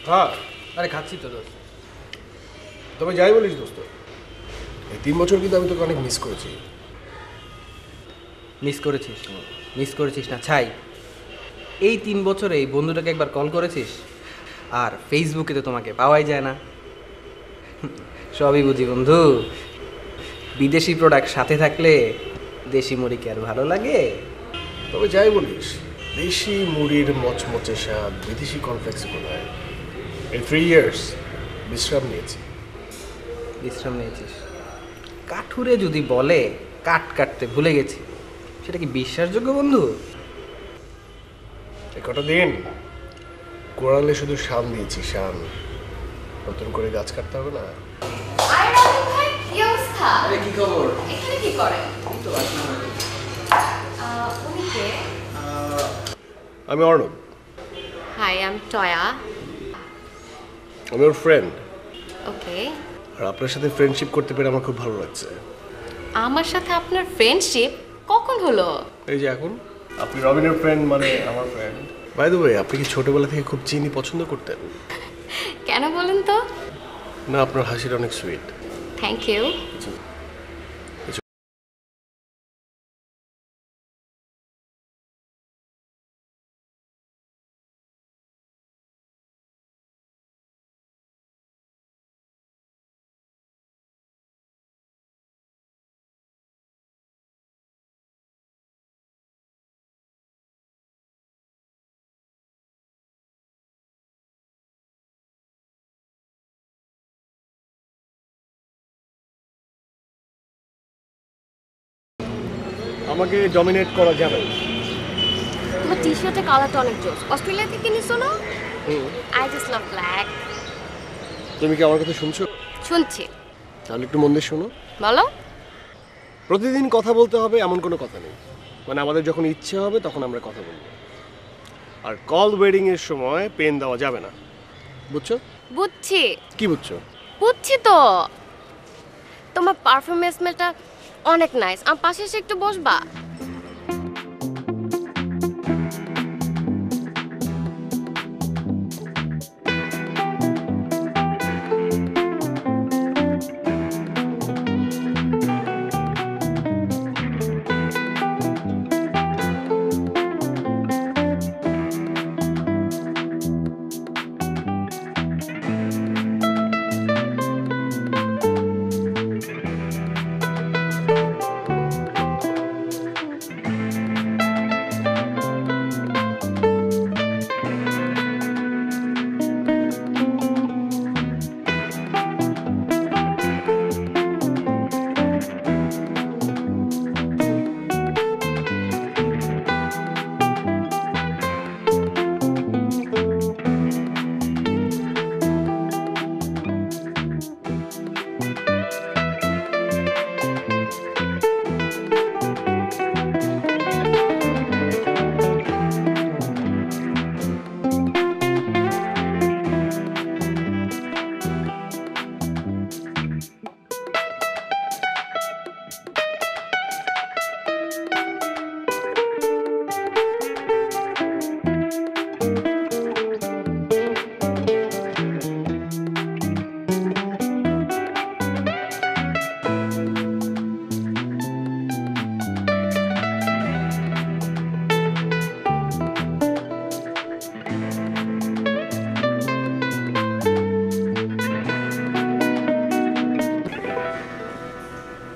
হ্যাঁ আরে খাচ্ছি তো দোস্ত। তবে যাই বলিস দোস্ত, এই 3 বছর কিন্তু আমি তোকে অনেক মিস করেছি। মিস করেছিস না ছাই। এই 3 বছরে এই বন্ধুটাকে একবার কল করেছিস? আর ফেসবুকে তো তোমাকে পাওয়াই যায় না। সবই বুঝি বন্ধু, বিদেশি প্রোডাক্ট সাথে থাকলে দেশি মুড়ি কি আর ভালো লাগে? তবে যাই বলিস, দেশি মুড়ির মচমচে স্বাদ বিদেশি কনফ্লেক্স কোথায়? এই 3 ইয়ার্স বিশ্রাম নিয়েছি। বিশ্রাম নিয়েছিস? কাঠুরে যদি বলে কাট কাটতে ভুলে গেছি, সেটা কি বিশ্বাসযোগ্য বন্ধু? কটা দিন কোরালে শুধু শান দিয়েছি, শান। নতুন করে গাছ কাটতে হবে না। আরে রাহুল ভাই, কি অবস্থা? আরে কি খবর? এখানে কি করেন? এই তো বাসনা হলো। উনি কে? আমি অর্ণব, হাই, আই এম টয়া। আমি ওর ফ্রেন্ড। ওকে। আর আপনার সাথে ফ্রেন্ডশিপ করতে পেরে আমার খুব ভালো লাগছে। আমার সাথে আপনার ফ্রেন্ডশিপ কখন হলো? এই যে এখন আপনি রবিনের ফ্রেন্ড মানে আমার ফ্রেন্ড। বাই দ্য ওয়ে, আপনি কি ছোটবেলা থেকে খুব চিনি পছন্দ করতেন? কেন বলেন তো? না, আপনার হাসিটা অনেক সুইট। Thank you. আমাকে ডমিনেট করা যাবে না। তোমার টি-শার্টের কালারটা অনেক জোস। অস্ট্রেলিয়া থেকে নিছো না? I just love black. তুমি কি আমার কথা শুনছো? শুনছি। তাহলে একটু মন দিয়ে শোনো। বলো। প্রতিদিন কথা বলতে হবে এমন কোনো কথা নেই। মানে আমাদের যখন ইচ্ছে হবে তখন আমরা কথা বলবো। আর কল ওয়েডিং এর সময় পেন দেওয়া যাবে না, বুঝছো? বুঝছি। কি বুঝছো? বুঝছি তো। তোমার পারফরমেন্স স্মেলটা অনেক নাইস। আমার পাশে এসে একটু বসবা?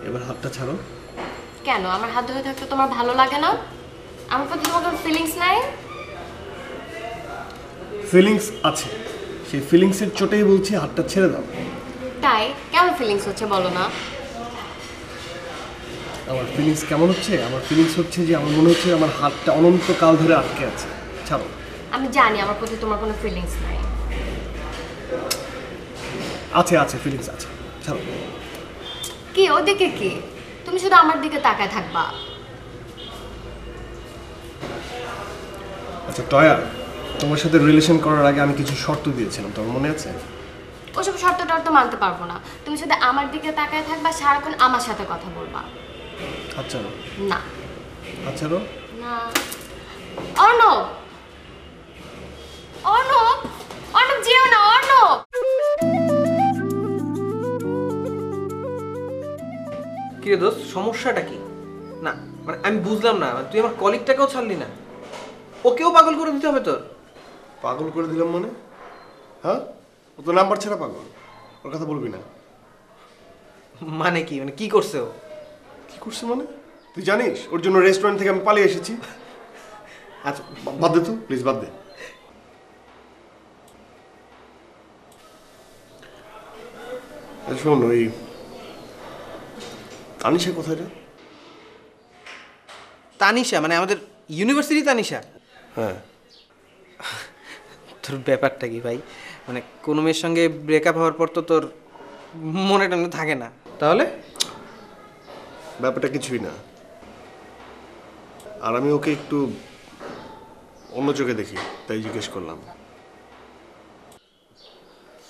এবার হাতটা ছাড়ো। কেন আমার হাত ধরে থাকতে তোমার ভালো লাগে না? আমার প্রতি তোমার কোনো ফিলিংস নাই? ফিলিংস আছে, সেই ফিলিংসের চোটেই বলছি হাতটা ছেড়ে দাও। তাই কেমন ফিলিংস হচ্ছে বলো না? আমার ফিলিংস কেমন হচ্ছে? আমার ফিলিংস হচ্ছে যে আমার মনে হচ্ছে আমার হাতটা অনন্তকাল ধরে আটকে আছে। ছাড়ো। আমি জানি আমার প্রতি তোমার কোনো ফিলিংস নাই। আছে আছে, ফিলিংস আছে, ছাড়ো। কি ওদিকে কি? তুমি শুধু আমার দিকে তাকায় থাকবা। আচ্ছা টয়া, তোমার সাথে রিলেশন করার আগে আমি কিছু শর্ত দিয়েছিলাম, তোমার মনে আছে? ওসব শর্তটা তো মানতে পারবো না। তুমি শুধু আমার দিকে তাকায় থাকবা, সারাক্ষণ আমার সাথে কথা বলবা। আচ্ছা না। আচ্ছা না। অর্ণব, অর্ণব, অর্ণব যেও না। কিরে দোস্ত, সমস্যাটা কি? না মানে আমি বুঝলাম না, তুই আমার কলিগটাকেও ছাড়লি না, ওকেও পাগল করে দিতে হবে তোর? পাগল করে দিলাম মানে? হ্যাঁ, ও তো নাম্বার ছাড়া পাগল, ওর কথা বলবি না। মানে কি, মানে কি করছে ও? কি করছে মানে? তুই জানিস ওর জন্য রেস্টুরেন্ট থেকে আমি পালিয়ে এসেছি। আচ্ছা বাদ দে তো, প্লিজ বাদ দে। শোন, ওই তানিশা কোথায় রে? তানিশা মানে আমাদের ইউনিভার্সিটি তানিশা? হ্যাঁ। তোর ব্যাপারটা কি ভাই? মানে কোনো মেয়ের সঙ্গে ব্রেকআপ হওয়ার পর তো তোর মনে টানে থাকে না, তাহলে? ব্যাপারটা কিছুই না, আর আমি ওকে একটু অন্য চোখে দেখি, তাই জিজ্ঞেস করলাম।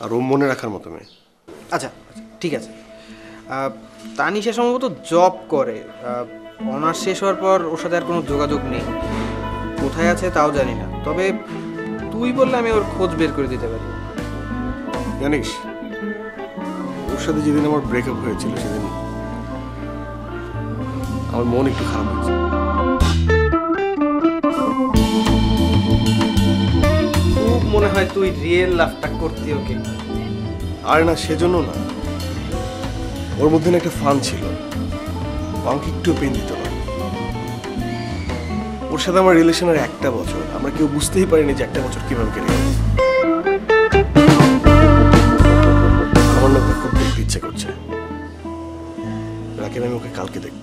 আর ও মনে রাখার মতো মেয়ে। আচ্ছা ঠিক আছে, তানিশা সম্ভবত জব করে, অনার্স শেষ হওয়ার পর ওর সাথে আর কোনো যোগাযোগ নেই, কোথায় আছে তাও জানি না। তবে তুই বললে আমি ওর খোঁজ বের করে দিতে পারি। জানিস ওর সাথে যেদিন আমার ব্রেকআপ হয়েছিল সেদিন আমার মন একটু খারাপ হয়েছে। খুব মনে হয় তুই রিয়েল লাভটা করতি ওকে। আর না, সেজন্য না, ওর মধ্যে না একটা ফান ছিল, আমাকে একটু পেন দিত না। ওর সাথে আমার রিলেশনের 1টা বছর আমরা কেউ বুঝতেই পারিনি যে 1টা বছর কিভাবে কেটে গেল। আমার না ওকে খুব দেখতে ইচ্ছে করছে, রাকিব আমি ওকে কালকে দেখবো।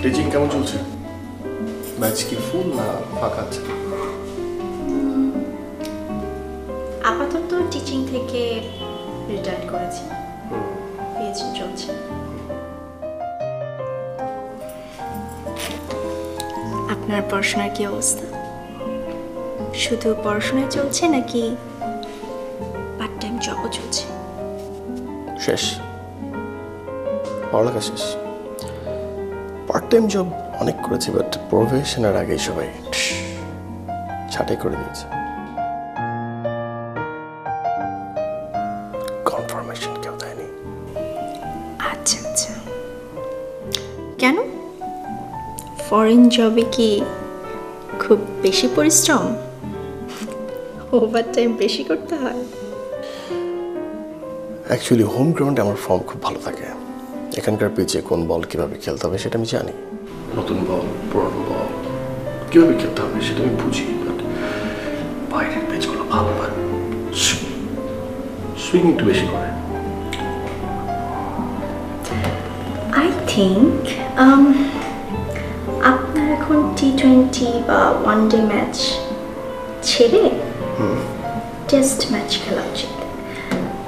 টিচিং কেমন চলছে? ব্যাচ কি ফুল না ফাঁকা আছে? আপাতত টিচিং থেকে রিটায়ার করেছি, পিএইচডি চলছে। আপনার পড়াশোনার কি অবস্থা? শুধু পড়াশোনা চলছে নাকি পার্ট টাইম জবও চলছে? শেষ, পড়ালেখা শেষ। পার্ট টাইম জব অনেক করেছি, বাট প্রফেশনের আগে সবাই ছাঁটাই করে দিয়েছে। কনফার্মেশন কেউ দেয়নি। আচ্ছা আচ্ছা, কেন? ফরেন জবে কি খুব বেশি পরিশ্রম, ওভার টাইম বেশি করতে হয়? অ্যাকচুয়ালি হোম গ্রাউন্ডে আমার ফর্ম খুব ভালো থাকে। এখানকার পিচে কোন বল কিভাবে খেলতে হবে সেটা আমি জানি, নতুন বল পুরনো বল কিভাবে খেলতে হবে সেটা আমি বুঝি। বাট বাইরের পিচগুলো ভালো, বাট সুইং একটু বেশি করে। আই থিঙ্ক আপনার এখন টি20 বা ওয়ান ডে ম্যাচ ছেড়ে টেস্ট ম্যাচ খেলা উচিত,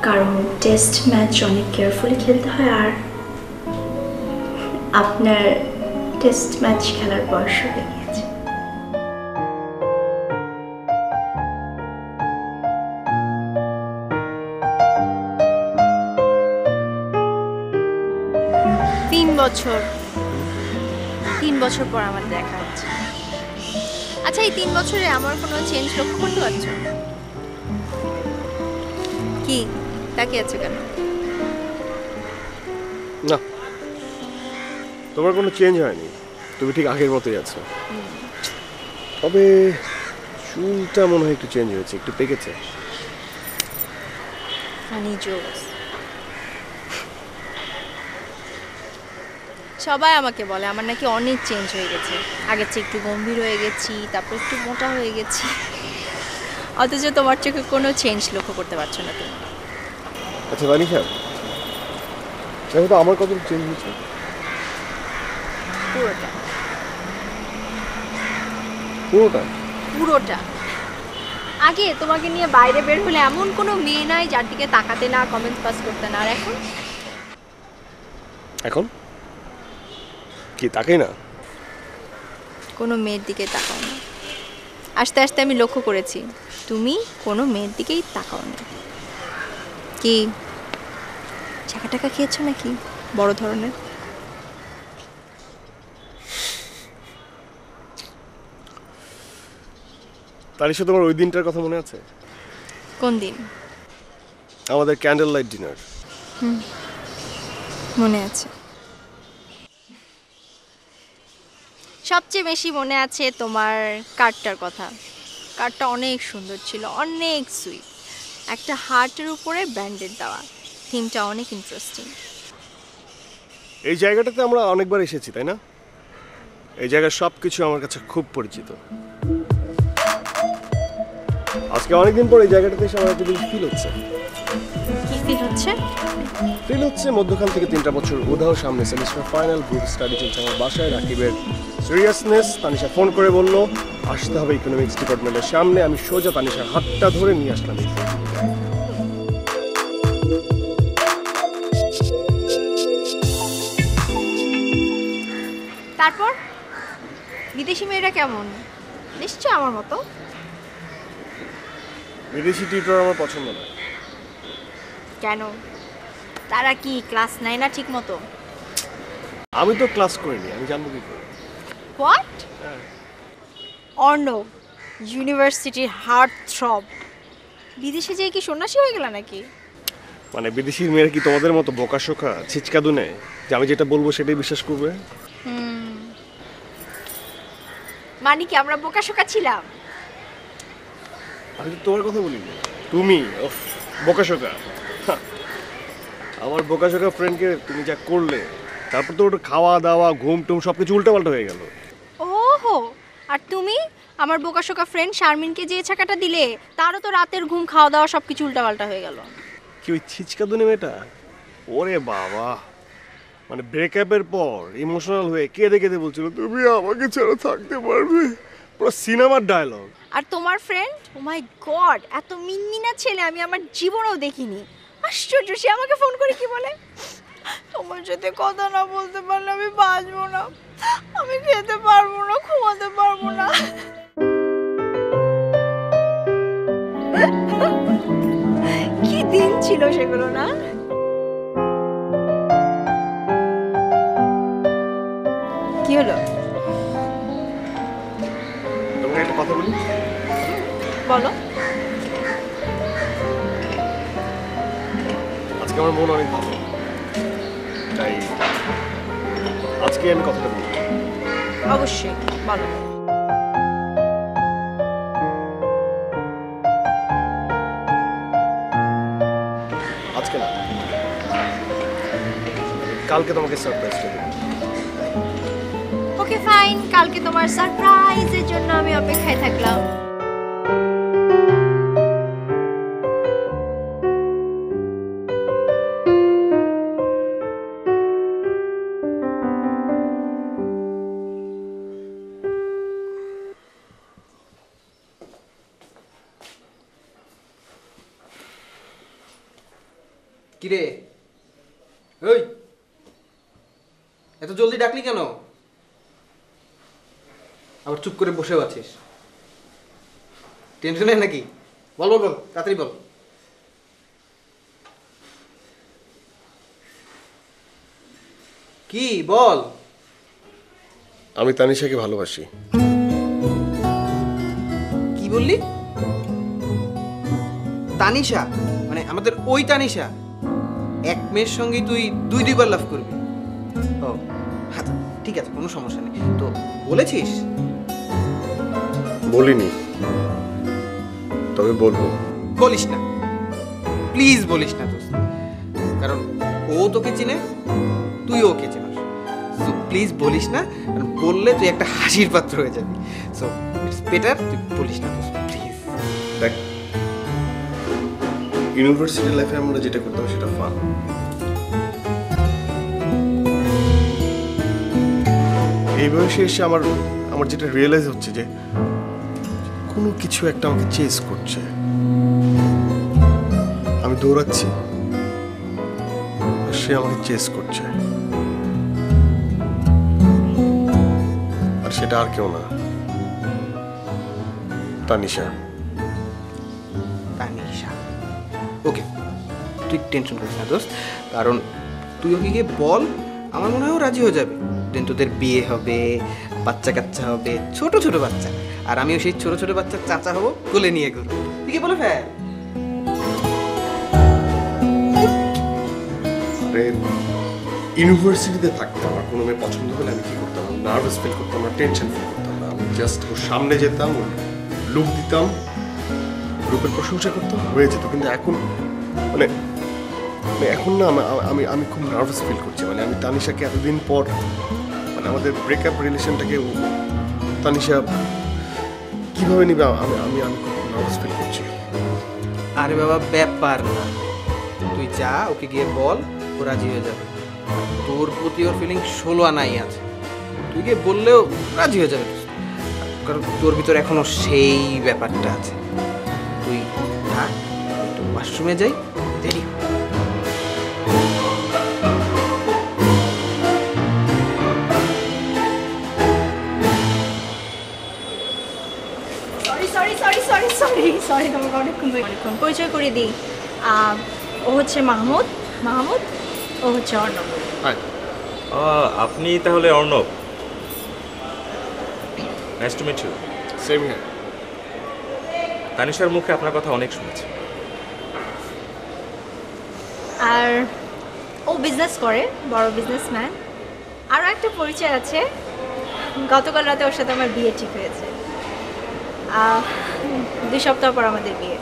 কারণ টেস্ট ম্যাচ অনেক কেয়ারফুলি খেলতে হয়, আর আপনার টেস্ট ম্যাচ খেলার বয়স হয়ে গিয়েছে। বছর 3 বছর পর আমার দেখা হচ্ছে। আচ্ছা, এই 3 বছরে আমার কোনো চেঞ্জ লক্ষ্য করতে পারছো? কি তাকিয়ে আছো কেন? না, তোমার কোনো চেঞ্জ হয়নি, তুমি ঠিক আগের মতোই আছো। তবে চুলটা মনে হয় একটু চেঞ্জ হয়েছে, একটু পেকেছে। Funny jokes. সবাই আমাকে বলে আমার নাকি অনেক চেঞ্জ হয়ে গেছে, আগের চেয়ে একটু গম্ভীর হয়ে গেছি, তারপর একটু মোটা হয়ে গেছি। অথচ তোমার চোখে কোনো চেঞ্জ লক্ষ্য করতে পারছো না তুমি। আচ্ছা তানিশা, দেখো তো আমার কত চেঞ্জ হয়েছে। পুরোটা পুরোটা? পুরোটা। আগে তোমাকে নিয়ে বাইরে বের হলে এমন কোনো মেয়ে নাই যার দিকে তাকাতে না, কমেন্ট পাস করতে না। আর এখন এখন কি তাকাই না? কোনো মেয়ের দিকে তাকাও না। আস্তে আস্তে আমি লক্ষ্য করেছি তুমি কোনো মেয়ের দিকেই তাকাও না। কি টাকা টাকা খেয়েছো নাকি বড় ধরনের? তানিশা, তোমার ওই দিনটার কথা মনে আছে? কোন দিন? আমাদের ক্যান্ডেল লাইট ডিনার। মনে আছে। সবচেয়ে বেশি মনে আছে তোমার কার্ডটার কথা। কার্ডটা অনেক সুন্দর ছিল, অনেক সুইট, একটা হার্টের উপরে ব্যান্ডেড দেওয়া। থিমটা অনেক ইন্টারেস্টিং। এই জায়গাটাতে আমরা অনেকবার এসেছি, তাই না? এই জায়গার সব কিছু আমার কাছে খুব পরিচিত। আজকে অনেকদিন পর এই জায়গাটাতে এসে আমার একটা জিনিস ফিল হচ্ছে। কি ফিল হচ্ছে? ফিল হচ্ছে মধ্যখান থেকে 3টা বছর উধাও, সামনে সেমিস্টার ফাইনাল, গ্রুপ স্টাডি চলছে আমার বাসায়। রাকিবের সিরিয়াসনেস, তানিশা ফোন করে বলল আসতে হবে ইকোনমিক্স ডিপার্টমেন্টের সামনে। আমি সোজা তানিশার হাতটা ধরে নিয়ে আসলাম এই তারপর বিদেশি মেয়েরা কেমন? নিশ্চয় আমার মতো। বিদেশি টিউটর আমার পছন্দ না। কেন? তারা কি ক্লাস নেয় না ঠিক মতো? আমি তো ক্লাস করিনি, আমি জানবো কি করে? হোয়াট? অর্ণব ইউনিভার্সিটির হার্ট থ্রব বিদেশে যেয়ে কি সন্ন্যাসী হয়ে গেল নাকি? মানে বিদেশির মেয়েরা কি তোমাদের মতো বোকাশোকা ছিচকা দুনে যে আমি যেটা বলবো সেটাই বিশ্বাস করবে? মানে কি আমরা বোকাশোকা ছিলাম? আমি তো তোমার কথা বলিনি, তুমি বোকাশোকা। আমার বোকাশোকা ফ্রেন্ডকে তুমি যা করলে, তারপর তো ওটা খাওয়া দাওয়া ঘুম টুম সবকিছু উল্টাপাল্টা হয়ে গেল। ওহো, আর তুমি আমার বোকাশোকা ফ্রেন্ড শারমিনকে যে ছাকাটা দিলে, তারও তো রাতের ঘুম খাওয়া দাওয়া সবকিছু উল্টাপাল্টা হয়ে গেল। কি ওই ছিচকা দুনে মেয়েটা? ওরে বাবা, মানে ব্রেকআপের পর ইমোশনাল হয়ে কেঁদে কেঁদে বলছিল তুমি আমাকে ছাড়া থাকতে পারবে, পুরো সিনেমার ডায়লগ। আর তোমার ফ্রেন্ড, ও মাই গড, এত মিনমিনা ছেলে আমি আমার জীবনেও দেখিনি। আশ্চর্য, সে আমাকে ফোন করে কি বলে, তোমার সাথে কথা না বলতে পারলে আমি বাঁচবো না, আমি খেতে পারবো না, ঘুমাতে পারবো না। কি দিন ছিল সেগুলো না? কি হলো? তোমাকে একটা কথা বলি। বলো। আজকে আমার মন অনেক ভালো, তাই আজকে আমি কথাটা বলি। অবশ্যই বলো। আজকে না, কালকে তোমাকে সারপ্রাইজটা দেবো। ওকে ফাইন, কালকে তোমার সারপ্রাইজের জন্য আমি অপেক্ষায় থাকলাম। কিরে, ওই এত জলদি ডাকলি কেন? আবার চুপ করে বসেও আছিস, টেনশনে নাকি? বল বল বল, তাড়াতাড়ি বল। কি বল? আমি তানিশাকে ভালোবাসি। কি বললি? তানিশা? মানে আমাদের ওই তানিশা? এক মেয়ের সঙ্গে তুই দুইবার লাভ করবি? ও আচ্ছা, ঠিক আছে, কোনো সমস্যা নেই। তো বলেছিস? বলিনি, তবে বলবো। বলিস না, প্লিজ বলিস না দোস্ত, কারণ ও তোকে চিনে, তুই ওকে চিনিস। সো প্লিজ বলিস না, কারণ বললে তুই একটা হাসির পাত্র হয়ে যাবি। সো ইটস বেটার তুই বলিস না দোস্ত, প্লিজ। দেখ, ইউনিভার্সিটি লাইফে আমরা যেটা করতাম সেটা ফান। এই বয়সে এসে আমার যেটা রিয়েলাইজ হচ্ছে যে কোনো কিছু একটা আমাকে চেস করছে। আমি দৌড়াচ্ছি আর সে আমাকে চেস করছে, আর সেটা আর কেউ না, তানিশা। তানিশা, ওকে, তুই টেনশন করিস না দোস্ত, কারণ তুই ওকে গিয়ে বল, আমার মনে হয় ও রাজি হয়ে যাবে। দেন তোদের বিয়ে হবে, বাচ্চা কাচ্চা হবে, ছোট ছোট বাচ্চা, আর আমিও সেই ছোট ছোট বাচ্চার চাচা হবো, কোলে নিয়ে ঘুরবো। তুই কি বলে ফেল? আরে ইউনিভার্সিটিতে থাকতাম, আর কোনো মেয়ে পছন্দ হলে আমি কি করতাম? নার্ভাস ফিল করতাম না, টেনশন ফিল করতাম না। আমি জাস্ট ওর সামনে যেতাম, ওর লুক দিতাম, গ্রুপের প্রশংসা করতাম, হয়ে যেত। কিন্তু এখন মানে এখন না আমি আমি খুব নার্ভাস ফিল করছি। মানে আমি তানিশাকে এতদিন পর, মানে আমাদের ব্রেকআপ রিলেশনটাকে তানিশা কিভাবে নিবে, আমি আমি আমি খুব নার্ভাস ফিল করছি। আরে বাবা, ব্যাপার না, তুই যা, ওকে গিয়ে বল, ও রাজি হয়ে যাবে। আর তোর প্রতি ওর ফিলিং 16 আনাই আছে, তুই গিয়ে বললেও রাজি হয়ে যাবে, কারণ তোর ভিতর এখনো সেই ব্যাপারটা আছে। তুই থাক, একটু ওয়াশরুমে যাই, দেরি। সরি তোমাকে অনেকক্ষণ পরিচয় করে দিই। ও হচ্ছে মাহমুদ, ও হচ্ছে অর্ণব। হাই, আপনি তাহলে Arnab? Nice to meet you. Same here. তানিশার মুখে আপনার কথা অনেক শুনেছি। আর ও বিজনেস করে, বড় বিজনেসম্যান। আরও একটা পরিচয় আছে, গতকাল রাতে ওর সাথে আমার বিয়ে ঠিক হয়েছে। 2 সপ্তাহ পর আমাদের বিয়ে।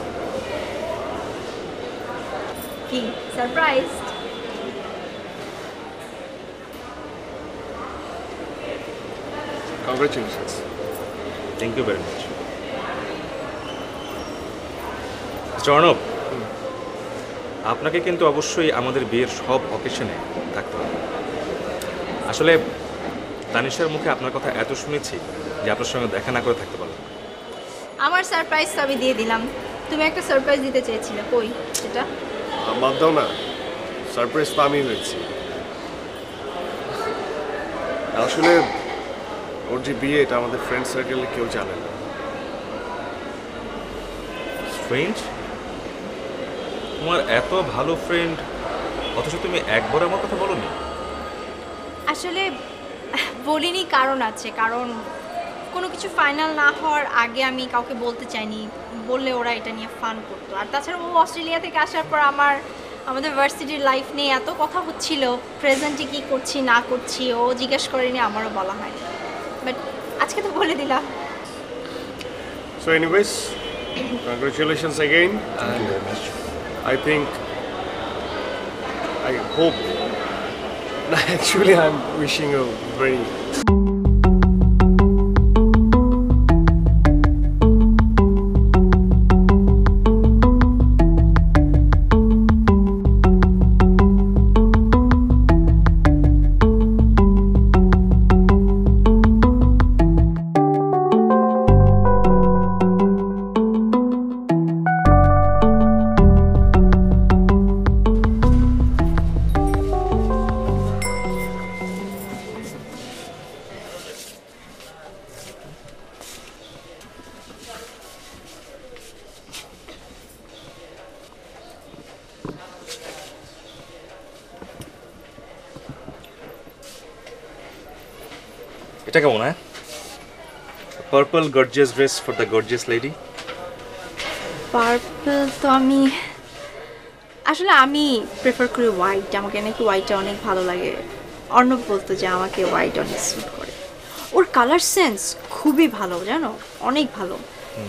কি surprise? Congratulations. Thank you very much. Mister Arnab, আপনাকে কিন্তু অবশ্যই আমাদের বিয়ের সব অকেশনে থাকতে হবে। আসলে তানিশার মুখে আপনার কথা এত শুনেছি যে আপনার সঙ্গে দেখা না করে থাকতে পারলাম না। আমার সারপ্রাইজ তো আমি দিয়ে দিলাম, তুমি একটা সারপ্রাইজ দিতে চেয়েছিলে, কই সেটা? বাদ দাও না, সারপ্রাইজ তো আমি হয়েছি। আসলে ওর যে বিয়ে, এটা আমাদের ফ্রেন্ড সার্কেলে কেউ জানে না। ফ্রেন্ড? তোমার এত ভালো ফ্রেন্ড, অথচ তুমি একবার আমার কথা বলোনি। আসলে বলিনি, কারণ আছে। কারণ কোনো কিছু ফাইনাল না হওয়ার আগে আমি কাউকে বলতে চাইনি, বললে ওরা এটা নিয়ে ফান করতো। আর তাছাড়া ও অস্ট্রেলিয়া থেকে আসার পর আমাদের ভার্সিটির লাইফ নিয়ে এত কথা হচ্ছিল, প্রেজেন্টে কী করছি না করছি ও জিজ্ঞেস করেনি, আমারও বলা হয়নি। বাট আজকে তো বলে দিলাম। So anyways, congratulations again. Thank you very much. I think, I hope, actually I'm wishing you very এটা কেমন হ্যাঁ? Purple gorgeous dress for the gorgeous lady. Purple তো আমি আসলে আমি প্রেফার করি হোয়াইট, আমাকে নাকি হোয়াইটটা অনেক ভালো লাগে। অর্ণব বলতো যে আমাকে হোয়াইট অনেক স্যুট করে। ওর কালার সেন্স খুবই ভালো জানো, অনেক ভালো।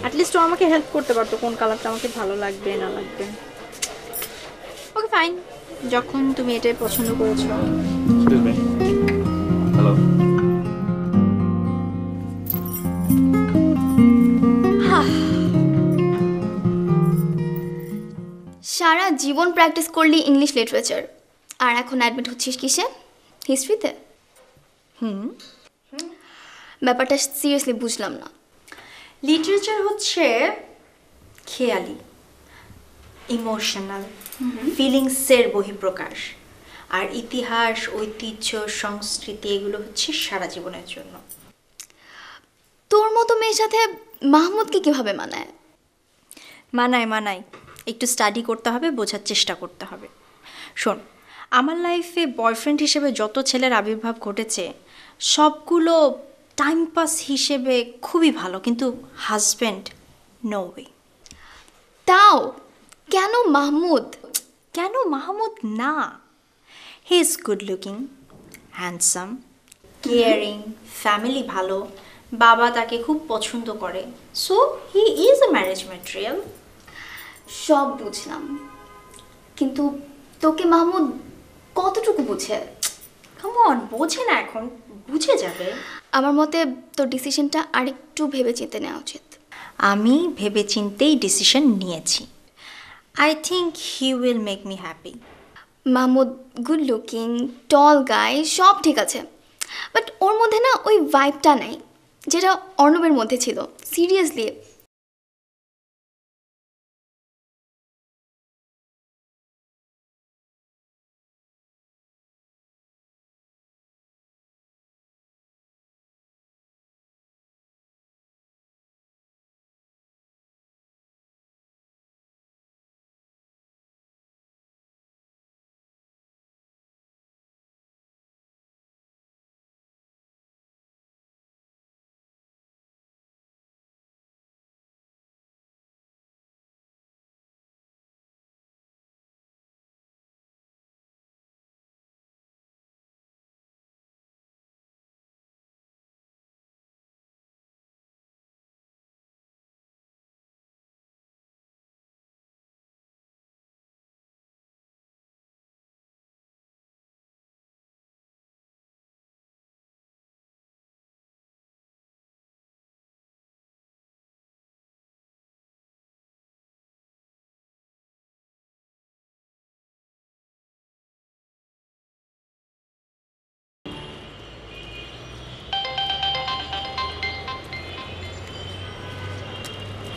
অ্যাটলিস্ট ও আমাকে হেল্প করতে পারতো কোন কালারটা আমাকে ভালো লাগবে না লাগবে। ওকে ফাইন, যখন তুমি এটাই পছন্দ করেছো। হ্যালো। সারা জীবন প্র্যাকটিস করলি ইংলিশ লিটারেচার, আর এখন অ্যাডমিট হচ্ছিস কিসে? হিস্ট্রিতে? ব্যাপারটা সিরিয়াসলি বুঝলাম না। লিটারেচার হচ্ছে খেয়ালি, ইমোশনাল, ফিলিংসের বহিঃপ্রকাশ। আর ইতিহাস, ঐতিহ্য, সংস্কৃতি এগুলো হচ্ছে সারা জীবনের জন্য। তোর মতো মেয়ের সাথে মাহমুদকে কিভাবে মানায়? মানায় একটু স্টাডি করতে হবে, বোঝার চেষ্টা করতে হবে। শোন, আমার লাইফে বয়ফ্রেন্ড হিসেবে যত ছেলের আবির্ভাব ঘটেছে সবগুলো টাইম পাস হিসেবে খুবই ভালো, কিন্তু হাজব্যান্ড নো ওয়ে। তাও কেন মাহমুদ? কেন মাহমুদ না? He is good looking, handsome, caring, family ভালো, বাবা তাকে খুব পছন্দ করে, so he is a marriage material. সব বুঝলাম, কিন্তু তোকে মাহমুদ কতটুকু বুঝে? কাম অন, বোঝে না, এখন বুঝে যাবে। আমার মতে তোর ডিসিশনটা আরেকটু ভেবে চিন্তে নেওয়া উচিত। আমি ভেবে চিন্তেই ডিসিশন নিয়েছি। I think he will make me happy. Mahmud good looking, tall guy, সব ঠিক আছে, বাট ওর মধ্যে না ওই ভাইবটা নাই যেটা অর্ণবের মধ্যে ছিল। সিরিয়াসলি।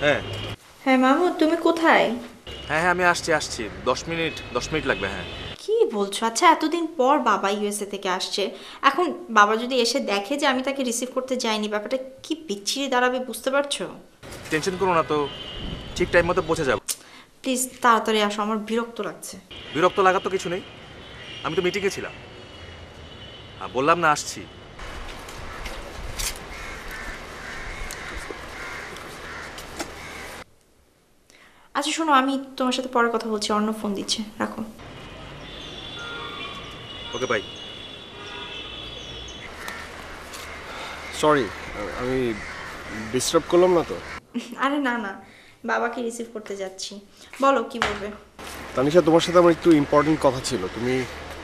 হ্যাঁ হ্যাঁ মাহমুদ, তুমি কোথায়? হ্যাঁ আমি আসছি 10 মিনিট লাগবে। হ্যাঁ কি বলছো? আচ্ছা, এতদিন পর বাবা ইউএসএ থেকে আসছে, এখন বাবা যদি এসে দেখে যে আমি তাকে রিসিভ করতে যাইনি, ব্যাপারটা কি বিচ্ছিরি দাঁড়াবে, বুঝতে পারছো? টেনশন করো না তো, ঠিক টাইম মতো পৌঁছে যাবো। প্লিজ তাড়াতাড়ি আসো, আমার বিরক্ত লাগছে। বিরক্ত লাগার তো কিছু নেই, আমি তো মিটিংয়ে ছিলাম, বললাম না আসছি। আচ্ছা শোনো, আমি তোমার সাথে পরে কথা বলছি, অন্য ফোন দিচ্ছে, রাখো। Okay bye. সরি, আমি ডিস্টার্ব করলাম না তো? আরে না না, বাবাকে রিসিভ করতে যাচ্ছি। বলো কি বলবে? তানিশা, তোমার সাথে আমার একটু ইম্পর্টেন্ট কথা ছিল। তুমি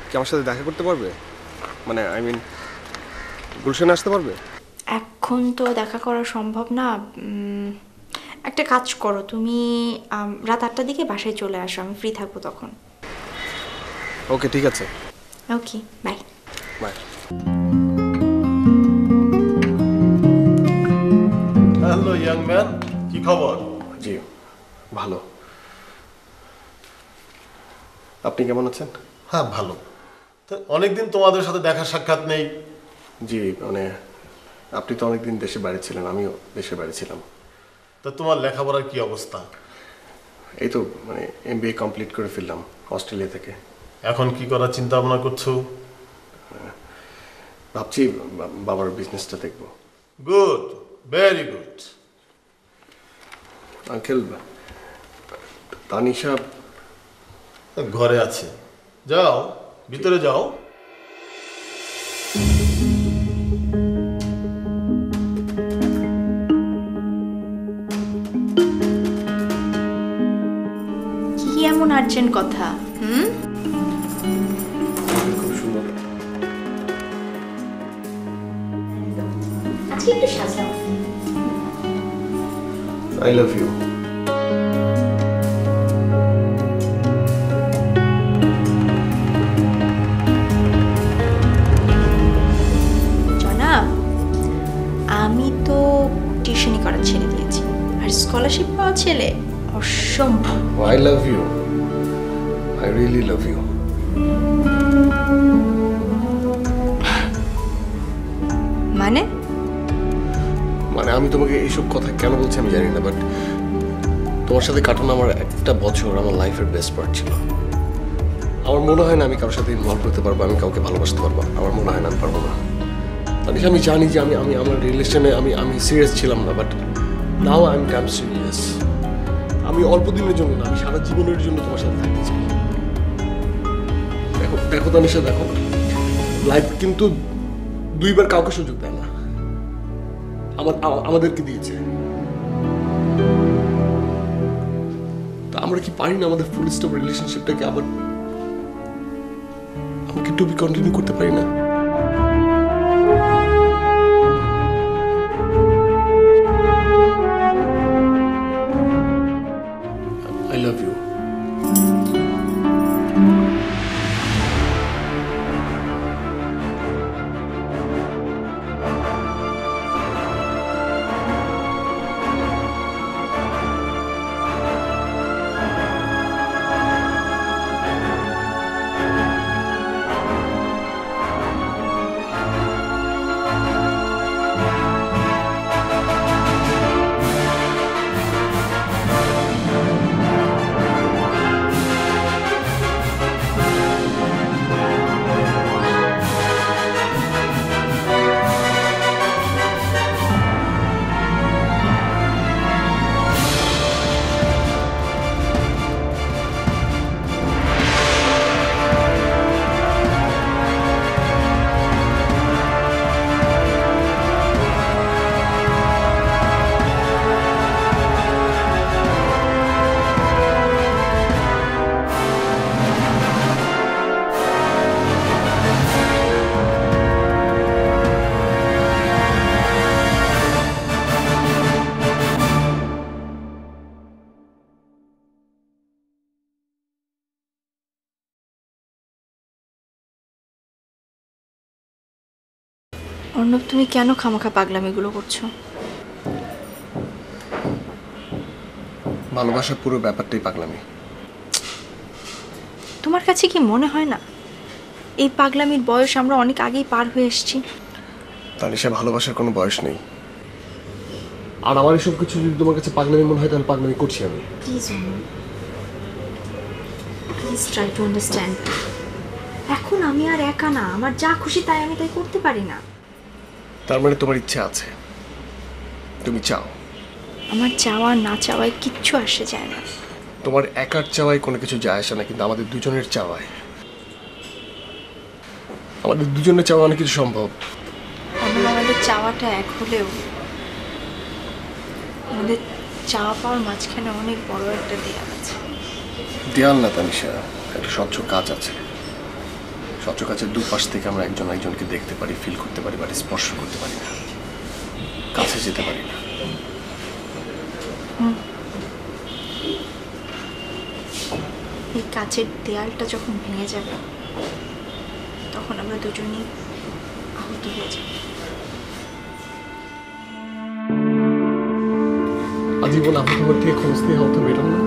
কি আমার সাথে দেখা করতে পারবে? মানে আই মিন গুলশানে আসতে পারবে? এখন তো দেখা করা সম্ভব না। একটা কাজ করো, তুমি রাত 8টার দিকে বাসায় চলে আসো, আমি ফ্রি থাকবো তখন। ওকে ঠিক আছে। Okay, bye bye. Hello young man, কি খবর? জি ভালো। আপনি কেমন আছেন? হ্যাঁ ভালো। তো অনেকদিন তোমাদের সাথে দেখা সাক্ষাৎ নেই। জি মানে আপনি তো অনেকদিন দেশে বাইরে ছিলেন, আমিও দেশে বাইরে ছিলাম। তা তোমার লেখাপড়ার কি অবস্থা? এই তো মানে MBA কমপ্লিট করে ফেললাম অস্ট্রেলিয়া থেকে। এখন কি করার চিন্তা ভাবনা করছো? ভাবছি বাবার বিজনেসটা দেখবো। Good, very good. Uncle, Tanisha ঘরে আছে, যাও ভিতরে যাও। কি এমন আর্জেন্ট কথা? খুব সুন্দর। আজকে একটু সাজলাম। I love you. জনাব, আমি তো টিউশনি করা ছেড়ে দিয়েছি, আর স্কলারশিপ পাওয়া ছেলে অসম্ভব। I love you, I really love you. মানে মানে আমি তোমাকে এইসব কথা কেন বলছি আমি জানি না, বাট তোমার সাথে কাটানো আমার একটা বছর আমার লাইফের বেস্ট পার্ট ছিল। আমার মনে হয় না আমি কারোর সাথে ইনভলভ করতে পারবো, আমি কাউকে ভালোবাসতে পারবো। আমার মনে হয় না আমি পারবো না। তানিশা, আমি জানি যে আমি আমার রিলেশনে আমি সিরিয়াস ছিলাম না, but now I am damn serious. আমি অল্প দিনের জন্য না, আমি সারা জীবনের জন্য তোমার সাথে থাকতে চাই। দেখো দেখো তানিশা, দেখো লাইফ কিন্তু দুইবার কাউকে সুযোগ দেয় না, আমাদেরকে দিয়েছে। তা আমরা কি পারি না আমাদের ফুল স্টপ রিলেশনশিপটাকে আবার আমাকে টু বি কন্টিনিউ করতে পারি না? I love you. অর্ণব, তুমি কেন খামাখা পাগলামিগুলো করছো? ভালোবাসার পুরো ব্যাপারটাই পাগলামি। তোমার কাছে কি মনে হয় না এই পাগলামির বয়স আমরা অনেক আগেই পার হয়ে এসেছি? তানিশা, ভালোবাসার কোনো বয়স নেই। আর আমার এসব কিছু যদি তোমার কাছে পাগলামি মনে হয় তাহলে পাগলামি করছি আমি। Please please try to understand. এখন আমি আর একা না, আমার যা খুশি তাই আমি তাই করতে পারি না। তার মানে তোমার ইচ্ছা আছে, তুমি চাও। আমার চাওয়া না চাওয়ায় কিচ্ছু আসে যায় না। তোমার একার চাওয়ায় কোনো কিছু যায় আসে না, কিন্তু আমাদের দুজনের চাওয়ায়, আমাদের দুজনের চাওয়া অনেক কিছু সম্ভব। আমাদের চাওয়াটা এক হলেও আমাদের চাওয়া পাওয়ার মাঝখানে অনেক বড় একটা দেয়াল আছে। দেয়াল না তানিশা, একটা স্বচ্ছ কাচ আছে। স্বচ্ছ কাচের দুপাশ থেকে আমরা একজন একজনকে দেখতে পারি, ফিল করতে পারি, বাট স্পর্শ করতে পারি না, কাছে যেতে পারি না। এই কাচের দেয়ালটা যখন ভেঙে যাবে তখন আমরা দুজনেই আহত হয়ে যাব। আজীবন আহত হওয়ার থেকে খোঁজ দিয়ে আহত বেরোন না।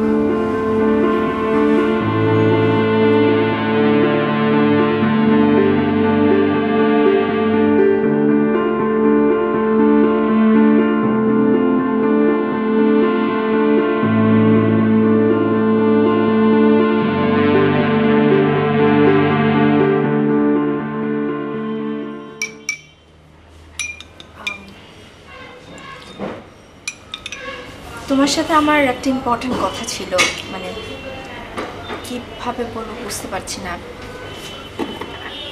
তোমার সাথে আমার একটা ইম্পর্টেন্ট কথা ছিল, মানে কিভাবে বলবো বুঝতে পারছি না।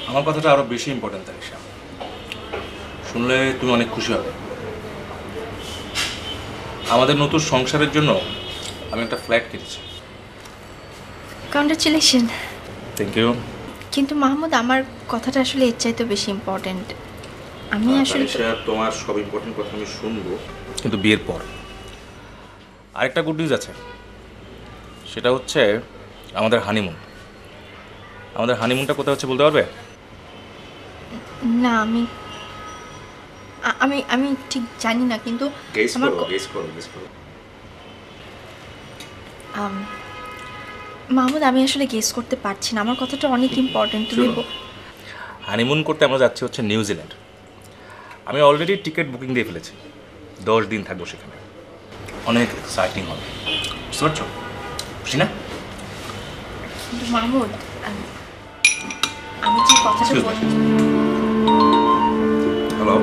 আমার কথাটা আরো বেশি ইম্পর্টেন্ট তানিশা, শুনলে তুমি অনেক খুশি হবে। আমাদের নতুন সংসারের জন্য আমি একটা ফ্ল্যাট কিনেছি। কংগ্রাচুলেশন। Thank you. কিন্তু মাহমুদ, আমার কথাটা আসলে এর চাইতে বেশি ইম্পর্টেন্ট। আমি আসলে তোমার সব ইম্পর্টেন্ট কথা আমি শুনবো, কিন্তু বিয়ের পর। আরেকটা গুড নিউজ আছে, সেটা হচ্ছে আমাদের হানিমুন। আমাদের হানিমুনটা কোথায় হচ্ছে বলতে পারবে? না, আমি আমি ঠিক জানি না, কিন্তু আমার মাহমুদ, আমি আসলে গেস করতে পারছি না। আমার কথাটা অনেক ইম্পর্টেন্ট। তুমি হানিমুন করতে আমরা যাচ্ছি হচ্ছে নিউজিল্যান্ড। আমি অলরেডি টিকিট বুকিং দিয়ে ফেলেছি, 10 দিন থাকবো সেখানে। অনেক এক্সাইটিং হবে, বুঝতে পারছো? খুশি না? কিন্তু মাহমুদ, আমি যে কথাটা বলছি। হ্যালো।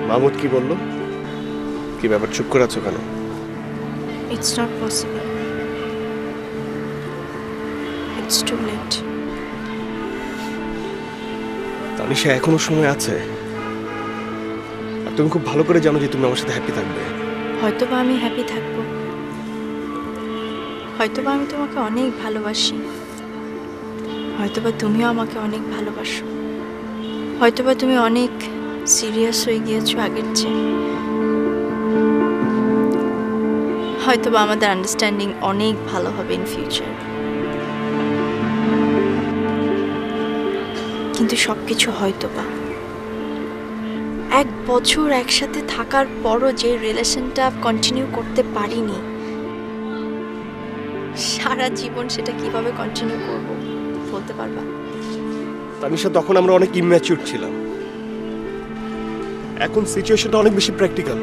মাহমুদ কি বললো? কি ব্যাপার, চুপ করে আছো কেন? It's not possible. It's too late. Tanisha, এখনো সময় আছে। আর তুমি খুব ভালো করে জানো যে তুমি আমার সাথে হ্যাপি থাকবে। হয়তোবা আমি হ্যাপি থাকবো, হয়তোবা আমি তোমাকে অনেক ভালোবাসি, হয়তোবা তুমিও আমাকে অনেক ভালোবাসো, হয়তোবা তুমি অনেক সিরিয়াস হয়ে গিয়েছো আগের চেয়ে, হয়তোবা আমাদের আন্ডারস্ট্যান্ডিং অনেক ভালো হবে ইন ফিউচার। কিন্তু সবকিছু হয়তোবা। 1 বছর একসাথে থাকার পরও যে রিলেশনটা কন্টিনিউ করতে পারিনি, সারা জীবন সেটা কিভাবে কন্টিনিউ করব বলতে পারবা? তানিশা, তখন আমরা অনেক ইম্যাচিউর ছিলাম, এখন সিচুয়েশনটা অনেক বেশি প্র্যাকটিক্যাল।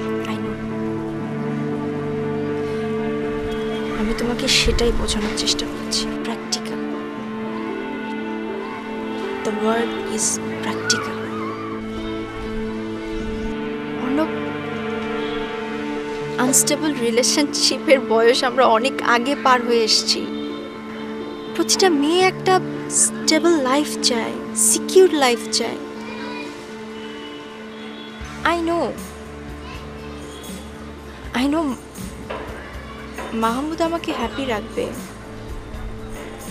আমি তোমাকে সেটাই বোঝানোর চেষ্টা করছি, practical. The word is practical. অনেক আনস্টেবল রিলেশনশিপের বয়স আমরা অনেক আগে পার হয়ে এসেছি। প্রতিটা মেয়ে একটা স্টেবল লাইফ চায়, সিকিউর লাইফ চায়। আই নো মাহমুদ আমাকে হ্যাপি রাখবে,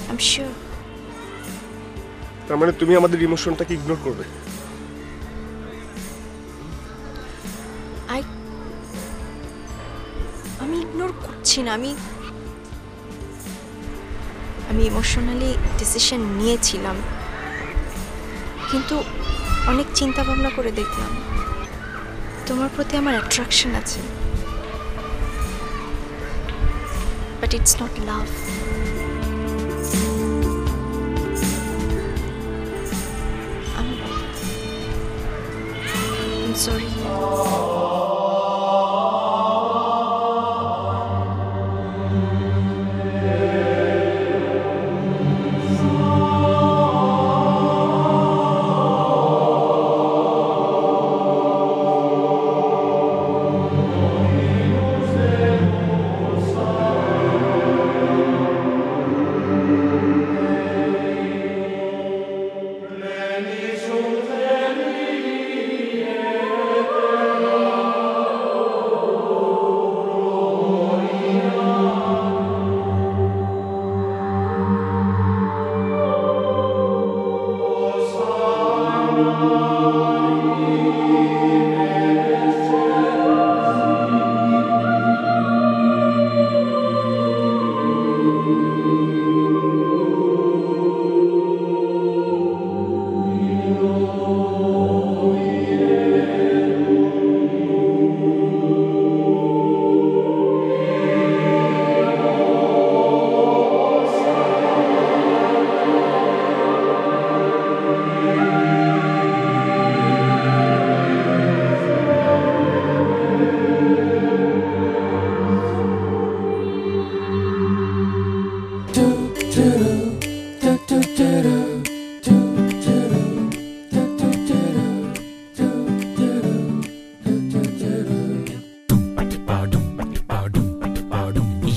আই এম শিওর। তার মানে তুমি আমাদের ইমোশনটাকে ইগনোর করবে? আমি ইগনোর করছি না, আমি ইমোশনালি ডিসিশন নিয়েছিলাম, কিন্তু অনেক চিন্তা ভাবনা করে দেখলাম তোমার প্রতি আমার অ্যাট্রাকশন আছে, but it's not love. I'm sorry.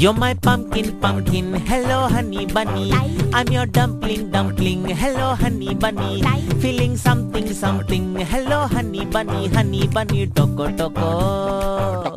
You're my pumpkin, pumpkin. Hello, honey bunny. I'm your dumpling, dumpling. Hello, honey bunny. Feeling something, something. Hello, honey bunny, toko, toko.